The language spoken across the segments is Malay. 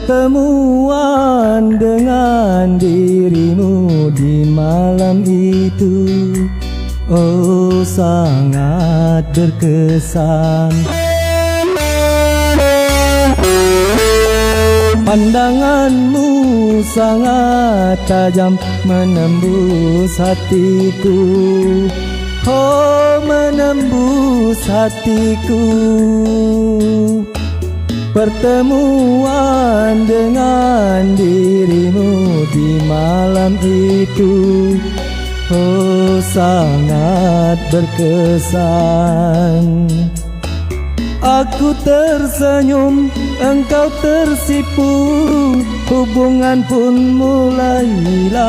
Pertemuan dengan dirimu di malam itu, oh sangat berkesan. Pandanganmu sangat tajam menembus hatiku, oh menembus hatiku. Pertemuan dengan dirimu di malam itu, oh sangat berkesan. Aku tersenyum, engkau tersipu, hubungan pun mulailah.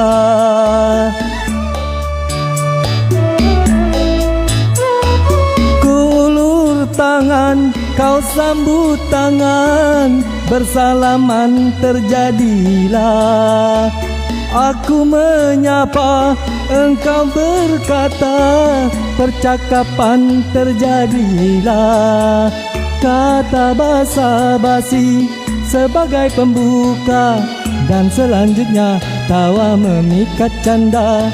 Kulur tangan, kau sambut tangan, bersalaman terjadilah. Aku menyapa, engkau berkata, percakapan terjadilah. Kata basa-basi sebagai pembuka, dan selanjutnya tawa memikat canda.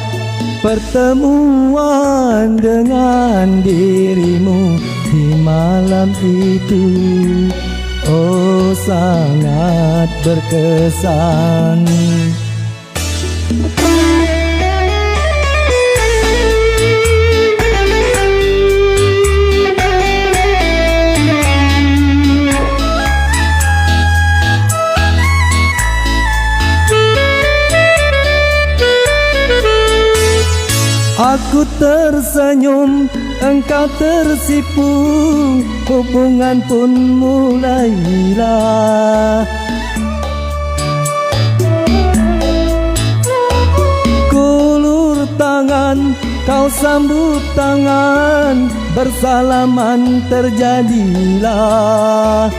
Pertemuan dengan dirimu di malam itu, oh sangat berkesan. Aku tersenyum, engkau tersipu, hubungan pun mulailah. Kulur tangan, kau sambut tangan, bersalaman terjadilah.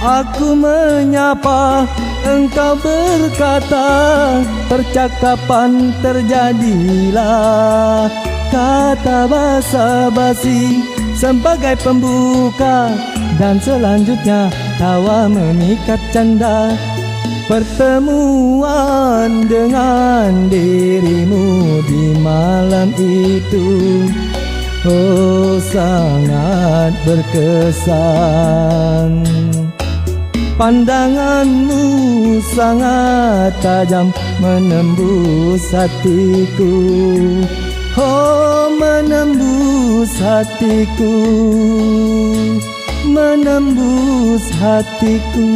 Aku menyapa, engkau berkata, percakapan terjadilah. Kata basa-basi sebagai pembuka, dan selanjutnya tawa memikat canda. Pertemuan dengan dirimu di malam itu, oh sangat berkesan. Pandanganmu sangat tajam menembus hatiku, oh menembus hatiku, menembus hatiku.